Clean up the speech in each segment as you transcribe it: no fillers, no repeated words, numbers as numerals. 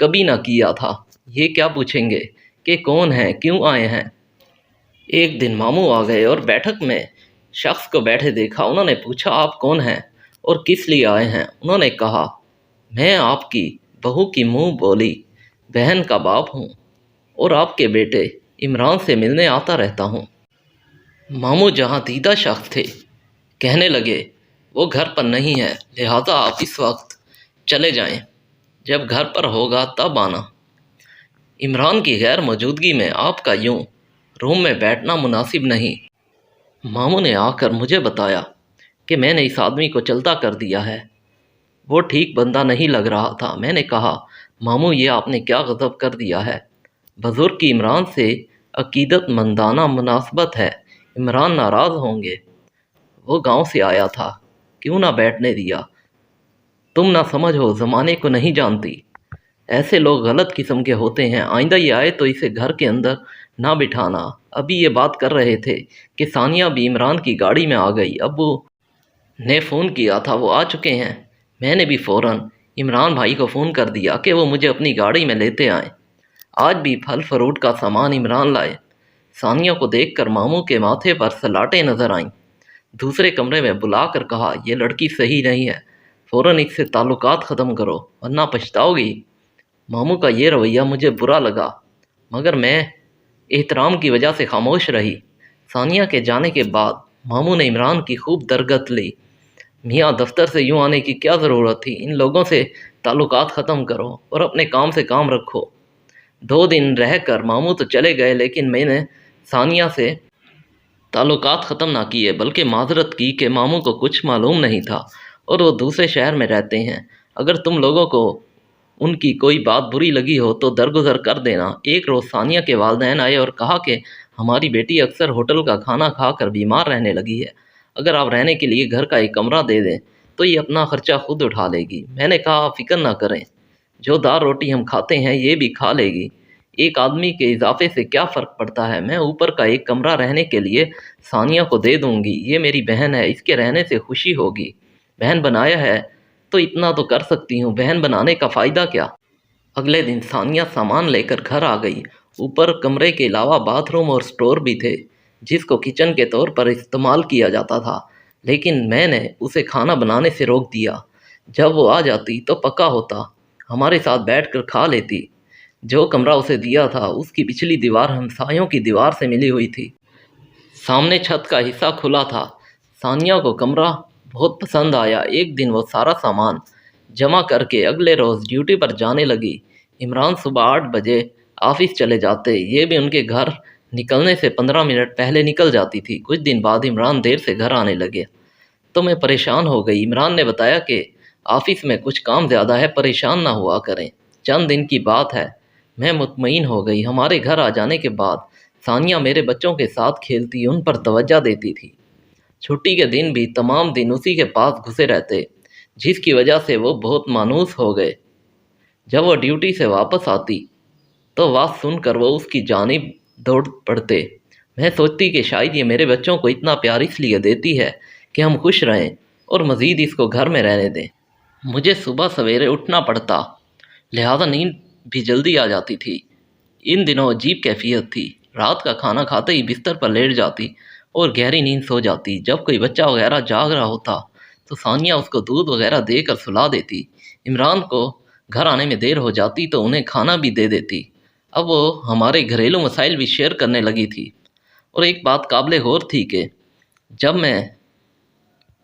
کبھی نہ کیا تھا۔ یہ کیا پوچھیں گے کہ کون ہیں، کیوں آئے ہیں؟ ایک دن ماموں آ گئے اور بیٹھک میں شخص کو بیٹھے دیکھا۔ انہوں نے پوچھا آپ کون ہیں اور کس لیے آئے ہیں؟ انہوں نے کہا میں آپ کی بہو کی منہ بولی بہن کا باپ ہوں اور آپ کے بیٹے عمران سے ملنے آتا رہتا ہوں۔ ماموں جہاں دیدہ شخص تھے کہنے لگے وہ گھر پر نہیں ہے، لہٰذا آپ اس وقت چلے جائیں، جب گھر پر ہوگا تب آنا۔ عمران کی غیر موجودگی میں آپ کا یوں روم میں بیٹھنا مناسب نہیں۔ ماموں نے آ کر مجھے بتایا کہ میں نے اس آدمی کو چلتا کر دیا ہے، وہ ٹھیک بندہ نہیں لگ رہا تھا۔ میں نے کہا ماموں یہ آپ نے کیا غضب کر دیا ہے؟ بزرگ کی عمران سے عقیدت مندانہ مناسبت ہے، عمران ناراض ہوں گے، وہ گاؤں سے آیا تھا، کیوں نہ بیٹھنے دیا؟ تم نہ سمجھ ہو، زمانے کو نہیں جانتی، ایسے لوگ غلط قسم کے ہوتے ہیں، آئندہ یہ آئے تو اسے گھر کے اندر نہ بٹھانا۔ ابھی یہ بات کر رہے تھے کہ ثانیہ بھی عمران کی گاڑی میں آ گئی، ابو نے فون کیا تھا، وہ آ چکے ہیں۔ میں نے بھی فوراً عمران بھائی کو فون کر دیا کہ وہ مجھے اپنی گاڑی میں لیتے آئیں۔ آج بھی پھل فروٹ کا سامان عمران لائے۔ ثانیہ کو دیکھ کر ماموں کے ماتھے پر سلاٹیں نظر آئیں۔ دوسرے کمرے میں بلا کر کہا یہ لڑکی صحیح نہیں ہے، فوراً اس سے تعلقات ختم کرو ورنہ پچھتاؤ گی۔ ماموں کا یہ رویہ مجھے برا لگا، مگر میں احترام کی وجہ سے خاموش رہی۔ ثانیہ کے جانے کے بعد ماموں نے عمران کی خوب درگت لی۔ میاں دفتر سے یوں آنے کی کیا ضرورت تھی؟ ان لوگوں سے تعلقات ختم کرو اور اپنے کام سے کام رکھو۔ 2 دن رہ کر ماموں تو چلے گئے، لیکن میں نے ثانیہ سے تعلقات ختم نہ کیے، بلکہ معذرت کی کہ ماموں کو کچھ معلوم نہیں تھا اور وہ دوسرے شہر میں رہتے ہیں۔ اگر تم لوگوں کو ان کی کوئی بات بری لگی ہو تو درگزر کر دینا۔ ایک روز ثانیہ کے والدین آئے اور کہا کہ ہماری بیٹی اکثر ہوٹل کا کھانا کھا کر بیمار رہنے لگی ہے، اگر آپ رہنے کے لیے گھر کا ایک کمرہ دے دیں تو یہ اپنا خرچہ خود اٹھا لے گی۔ میں نے کہا آپ فکر نہ کریں، جو دال روٹی ہم کھاتے ہیں یہ بھی کھا لے گی، ایک آدمی کے اضافے سے کیا فرق پڑتا ہے؟ میں اوپر کا ایک کمرہ رہنے کے لیے ثانیہ کو دے دوں گی، یہ میری بہن ہے، اس کے رہنے سے خوشی ہوگی۔ بہن بنایا ہے تو اتنا تو کر سکتی ہوں، بہن بنانے کا فائدہ کیا؟ اگلے دن ثانیہ سامان لے کر گھر آ گئی۔ اوپر کمرے کے علاوہ باتھ روم اور سٹور بھی تھے جس کو کچن کے طور پر استعمال کیا جاتا تھا، لیکن میں نے اسے کھانا بنانے سے روک دیا۔ جب وہ آ جاتی تو پکا ہوتا، ہمارے ساتھ بیٹھ کر کھا لیتی۔ جو کمرہ اسے دیا تھا اس کی پچھلی دیوار ہمسایوں کی دیوار سے ملی ہوئی تھی، سامنے چھت کا حصہ کھلا تھا۔ ثانیہ کو کمرہ بہت پسند آیا۔ ایک دن وہ سارا سامان جمع کر کے اگلے روز ڈیوٹی پر جانے لگی۔ عمران صبح 8 بجے آفس چلے جاتے، یہ بھی ان کے گھر نکلنے سے 15 منٹ پہلے نکل جاتی تھی۔ کچھ دن بعد عمران دیر سے گھر آنے لگے تو میں پریشان ہو گئی۔ عمران نے بتایا کہ آفس میں کچھ کام زیادہ ہے، پریشان نہ ہوا کریں، چند دن کی بات ہے۔ میں مطمئن ہو گئی۔ ہمارے گھر آ جانے کے بعد ثانیہ میرے بچوں کے ساتھ کھیلتی، ان پر توجہ دیتی تھی۔ چھٹی کے دن بھی تمام دن اسی کے پاس گھسے رہتے، جس کی وجہ سے وہ بہت مانوس ہو گئے۔ جب وہ ڈیوٹی سے واپس آتی تو بات سن کر وہ اس کی جانب دوڑ پڑتے۔ میں سوچتی کہ شاید یہ میرے بچوں کو اتنا پیار اس لیے دیتی ہے کہ ہم خوش رہیں اور مزید اس کو گھر میں رہنے دیں۔ مجھے صبح سویرے اٹھنا پڑتا، لہذا نیند بھی جلدی آ جاتی تھی۔ ان دنوں عجیب کیفیت تھی، رات کا کھانا کھاتے ہی بستر پر لیٹ جاتی اور گہری نیند سو جاتی۔ جب کوئی بچہ وغیرہ جاگ رہا ہوتا تو ثانیہ اس کو دودھ وغیرہ دے کر سلا دیتی۔ عمران کو گھر آنے میں دیر ہو جاتی تو انہیں کھانا بھی دے دیتی۔ اب وہ ہمارے گھریلو مسائل بھی شیئر کرنے لگی تھی۔ اور ایک بات قابل غور تھی کہ جب میں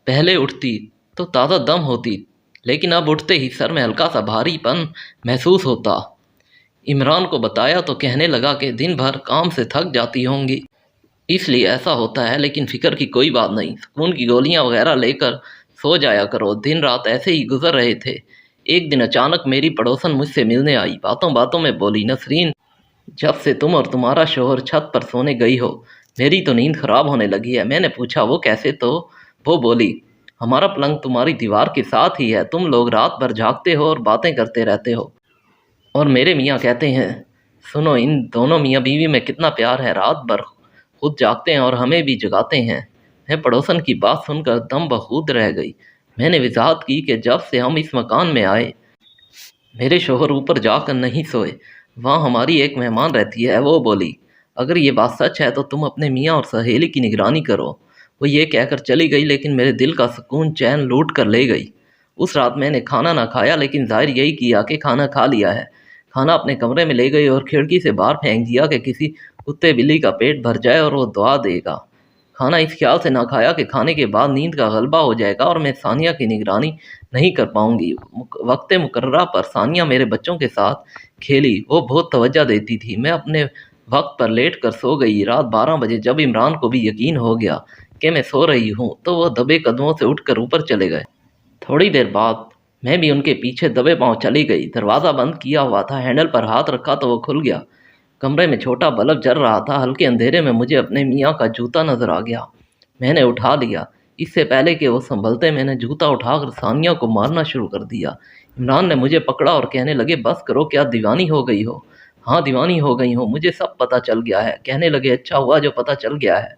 پہلے اٹھتی تو تازہ دم ہوتی، لیکن اب اٹھتے ہی سر میں ہلکا سا بھاری پن محسوس ہوتا۔ عمران کو بتایا تو کہنے لگا کہ دن بھر کام سے تھک جاتی ہوں گی، اس لیے ایسا ہوتا ہے، لیکن فکر کی کوئی بات نہیں، سکون کی گولیاں وغیرہ لے کر سو جایا کرو۔ دن رات ایسے ہی گزر رہے تھے۔ ایک دن اچانک میری پڑوسن مجھ سے ملنے آئی، باتوں باتوں میں بولی نسرین، جب سے تم اور تمہارا شوہر چھت پر سونے گئی ہو میری تو نیند خراب ہونے لگی ہے۔ میں نے پوچھا وہ کیسے؟ تو وہ بولی ہمارا پلنگ تمہاری دیوار کے ساتھ ہی ہے، تم لوگ رات بھر جاگتے ہو اور باتیں کرتے رہتے ہو، اور میرے میاں کہتے ہیں سنو ان دونوں میاں بیوی میں کتنا پیار ہے، رات بھر خود جاگتے ہیں اور ہمیں بھی جگاتے ہیں۔ میں پڑوسن کی بات سن کر دم بخود رہ گئی۔ میں نے وضاحت کی کہ جب سے ہم اس مکان میں آئے میرے شوہر اوپر جا کر نہیں سوئے، وہاں ہماری ایک مہمان رہتی ہے، وہ بولی اگر یہ بات سچ ہے تو تم اپنے میاں اور سہیلی کی نگرانی کرو۔ وہ یہ کہہ کر چلی گئی، لیکن میرے دل کا سکون چین لوٹ کر لے گئی۔ اس رات میں نے کھانا نہ کھایا، لیکن ظاہر یہی کیا کہ کھانا کھا لیا ہے۔ کھانا اپنے کمرے میں لے گئی اور کھڑکی سے باہر پھینک دیا کہ کسی کتے بلی کا پیٹ بھر جائے اور وہ دعا دے گا۔ کھانا اس خیال سے نہ کھایا کہ کھانے کے بعد نیند کا غلبہ ہو جائے گا اور میں ثانیہ کی نگرانی نہیں کر پاؤں گی۔ وقت مقررہ پر ثانیہ میرے بچوں کے ساتھ کھیلی، وہ بہت توجہ دیتی تھی۔ میں اپنے وقت پر لیٹ کر سو گئی۔ رات 12 بجے جب عمران کو بھی یقین ہو گیا کہ میں سو رہی ہوں تو وہ دبے قدموں سے اٹھ کر اوپر چلے گئے۔ تھوڑی دیر بعد میں بھی ان کے پیچھے دبے پاؤں چلی گئی۔ دروازہ بند کیا ہوا تھا، ہینڈل پر ہاتھ رکھا تو وہ کھل گیا۔ کمرے میں چھوٹا بلب جل رہا تھا۔ ہلکے اندھیرے میں مجھے اپنے میاں کا جوتا نظر آ گیا۔ میں نے اٹھا لیا۔ اس سے پہلے کہ وہ سنبھلتے میں نے جوتا اٹھا کر ثانیہ کو مارنا شروع کر دیا۔ عمران نے مجھے پکڑا اور کہنے لگے بس کرو، کیا دیوانی ہو گئی ہو؟ ہاں دیوانی ہو گئی ہوں، مجھے سب پتہ چل گیا ہے۔ کہنے لگے اچھا ہوا جو پتہ چل گیا ہے،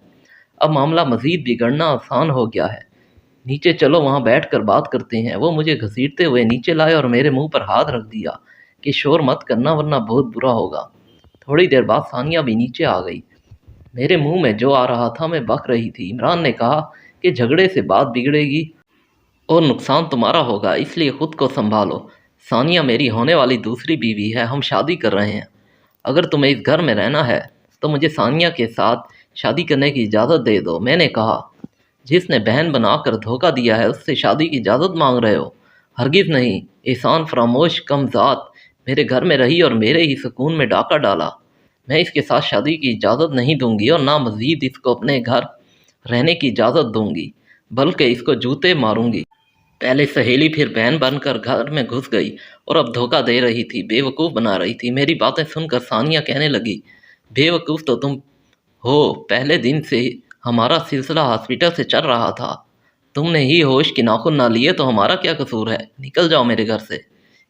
اب معاملہ مزید بگڑنا آسان ہو گیا ہے۔ نیچے چلو، وہاں بیٹھ کر بات کرتے ہیں۔ وہ مجھے گھسیٹتے ہوئے نیچے لائے اور میرے منہ پر ہاتھ رکھ دیا کہ شور مت کرنا ورنہ بہت برا ہوگا۔ تھوڑی دیر بعد ثانیہ بھی نیچے آ گئی۔ میرے منہ میں جو آ رہا تھا میں بک رہی تھی۔ عمران نے کہا کہ جھگڑے سے بات بگڑے گی اور نقصان تمہارا ہوگا، اس لیے خود کو سنبھالو۔ ثانیہ میری ہونے والی دوسری بیوی ہے، ہم شادی کر رہے ہیں۔ اگر تمہیں اس گھر میں رہنا ہے تو مجھے ثانیہ کے ساتھ شادی کرنے کی اجازت دے دو۔ میں نے کہا جس نے بہن بنا کر دھوکہ دیا ہے اس سے شادی کی اجازت مانگ رہے ہو؟ ہرگز نہیں۔ احسان فراموش کم ذات میرے گھر میں رہی اور میرے ہی سکون میں ڈاکہ ڈالا۔ میں اس کے ساتھ شادی کی اجازت نہیں دوں گی اور نہ مزید اس کو اپنے گھر رہنے کی اجازت دوں گی، بلکہ اس کو جوتے ماروں گی۔ پہلے سہیلی پھر بہن بن کر گھر میں گھس گئی اور اب دھوکہ دے رہی تھی، بے وقوف بنا رہی تھی۔ میری باتیں سن کر ثانیہ کہنے لگی بے وقوف تو تم ہو، پہلے دن سے ہمارا سلسلہ ہاسپٹل سے چل رہا تھا، تم نے ہی ہوش کے ناخن نہ لیے تو ہمارا کیا قصور ہے؟ نکل جاؤ میرے گھر سے،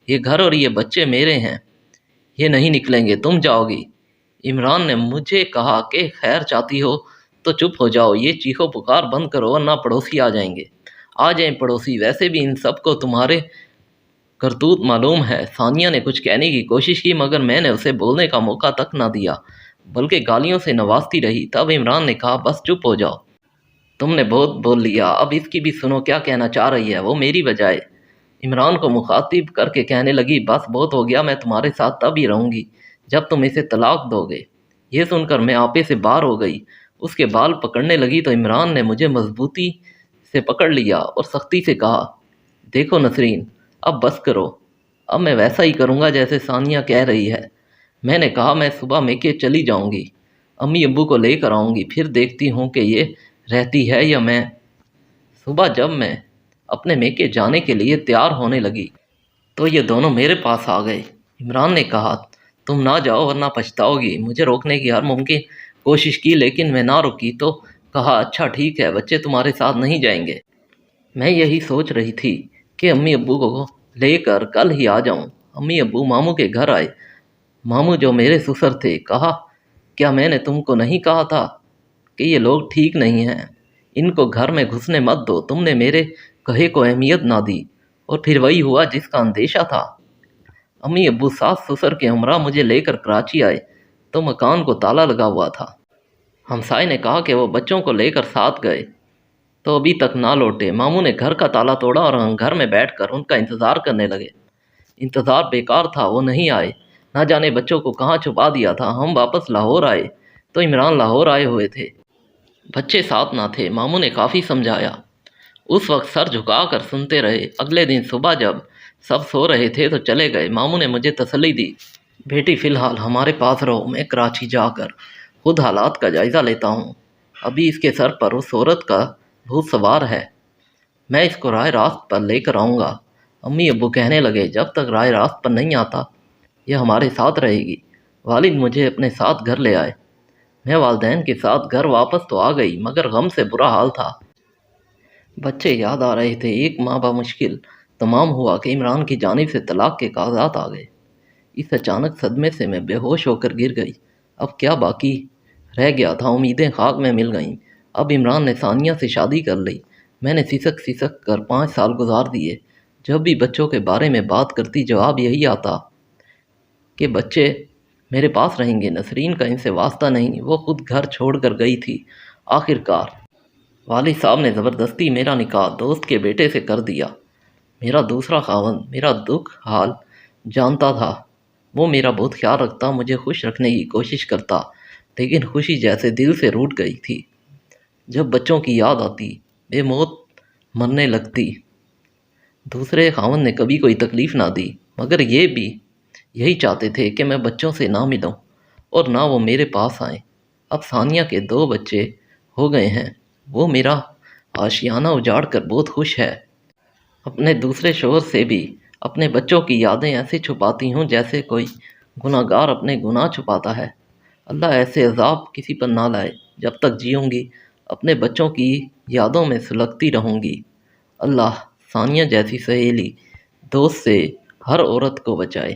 یہ گھر اور یہ بچے میرے ہیں، یہ نہیں نکلیں گے، تم جاؤ گی۔ عمران نے مجھے کہا کہ خیر چاہتی ہو تو چپ ہو جاؤ، یہ چیخو پکار بند کرو ورنہ پڑوسی آ جائیں گے۔ آ جائیں پڑوسی، ویسے بھی ان سب کو تمہارے کرتوت معلوم ہے۔ ثانیہ نے کچھ کہنے کی کوشش کی مگر میں نے اسے بولنے کا موقع تک نہ دیا، بلکہ گالیوں سے نوازتی رہی۔ تب عمران نے کہا بس چپ ہو جاؤ، تم نے بہت بول لیا، اب اس کی بھی سنو کیا کہنا چاہ رہی ہے۔ وہ میری بجائے عمران کو مخاطب کر کے کہنے لگی بس بہت ہو گیا، میں تمہارے ساتھ تب ہی رہوں گی جب تم اسے طلاق دو گے۔ یہ سن کر میں آپے سے باہر ہو گئی، اس کے بال پکڑنے لگی تو عمران نے مجھے مضبوطی سے پکڑ لیا اور سختی سے کہا دیکھو نسرین، اب بس کرو، اب میں ویسا ہی کروں گا جیسے ثانیہ کہہ رہی ہے۔ میں نے کہا میں صبح میکے چلی جاؤں گی، امی ابو کو لے کر آؤں گی، پھر دیکھتی ہوں کہ یہ رہتی ہے یا میں۔ صبح جب میں اپنے میکے جانے کے لیے تیار ہونے لگی تو یہ دونوں میرے پاس آ گئے۔ عمران نے کہا تم نہ جاؤ ورنہ پچھتاؤ گی۔ مجھے روکنے کی ہر ممکن کوشش کی لیکن میں نہ رکی تو کہا اچھا ٹھیک ہے، بچے تمہارے ساتھ نہیں جائیں گے۔ میں یہی سوچ رہی تھی کہ امی ابو کو لے کر کل ہی آ جاؤں۔ امی ابو ماموں کے گھر آئے۔ ماموں جو میرے سسر تھے کہا کیا میں نے تم کو نہیں کہا تھا کہ یہ لوگ ٹھیک نہیں ہیں، ان کو گھر میں گھسنے مت دو؟ تم نے میرے کہے کو اہمیت نہ دی اور پھر وہی ہوا جس کا اندیشہ تھا۔ امی ابو ساس سسر کے ہمراہ مجھے لے کر کراچی آئے تو مکان کو تالا لگا ہوا تھا۔ ہمسائے نے کہا کہ وہ بچوں کو لے کر ساتھ گئے تو ابھی تک نہ لوٹے۔ ماموں نے گھر کا تالا توڑا اور ہم گھر میں بیٹھ کر ان کا انتظار کرنے لگے۔ انتظار بیکار تھا، وہ نہیں آئے، نہ جانے بچوں کو کہاں چھپا دیا تھا۔ ہم واپس لاہور آئے تو عمران لاہور آئے ہوئے تھے، بچے ساتھ نہ تھے۔ ماموں نے کافی سمجھایا، اس وقت سر جھکا کر سنتے رہے۔ اگلے دن صبح جب سب سو رہے تھے تو چلے گئے۔ ماموں نے مجھے تسلی دی بیٹی فی الحال ہمارے پاس رہو، میں کراچی جا کر خود حالات کا جائزہ لیتا ہوں، ابھی اس کے سر پر اس عورت کا بھوت سوار ہے، میں اس کو راہ راست پر لے کر آؤں گا۔ امی ابو کہنے لگے جب تک راہ راست پر نہیں آتا یہ ہمارے ساتھ رہے گی۔ والد مجھے اپنے ساتھ گھر لے آئے۔ میں والدین کے ساتھ گھر واپس تو آ گئی مگر غم سے برا حال تھا۔ بچے یاد آ رہے تھے۔ ایک ماہ بمشکل تمام ہوا کہ عمران کی جانب سے طلاق کے کاغذات آ گئے۔ اس اچانک صدمے سے میں بے ہوش ہو کر گر گئی۔ اب کیا باقی رہ گیا تھا؟ امیدیں خاک میں مل گئیں۔ اب عمران نے ثانیہ سے شادی کر لی۔ میں نے سسک کر 5 سال گزار دیے۔ جب بھی بچوں کے بارے میں بات کرتی جواب یہی آتا کہ بچے میرے پاس رہیں گے، نسرین کا ان سے واسطہ نہیں، وہ خود گھر چھوڑ کر گئی تھی۔ آخر کار والد صاحب نے زبردستی میرا نکاح دوست کے بیٹے سے کر دیا۔ میرا دوسرا خاوند میرا دکھ حال جانتا تھا، وہ میرا بہت خیال رکھتا، مجھے خوش رکھنے کی کوشش کرتا، لیکن خوشی جیسے دل سے روٹ گئی تھی۔ جب بچوں کی یاد آتی بے موت مرنے لگتی۔ دوسرے خاوند نے کبھی کوئی تکلیف نہ دی، مگر یہ بھی یہی چاہتے تھے کہ میں بچوں سے نہ ملوں اور نہ وہ میرے پاس آئیں۔ اب ثانیہ کے 2 بچے ہو گئے ہیں، وہ میرا آشیانہ اجاڑ کر بہت خوش ہے۔ اپنے دوسرے شوہر سے بھی اپنے بچوں کی یادیں ایسے چھپاتی ہوں جیسے کوئی گناہ گار اپنے گناہ چھپاتا ہے۔ اللہ ایسے عذاب کسی پر نہ لائے۔ جب تک جیوں گی اپنے بچوں کی یادوں میں سلگتی رہوں گی۔ اللہ ثانیہ جیسی سہیلی دوست سے ہر عورت کو بچائے۔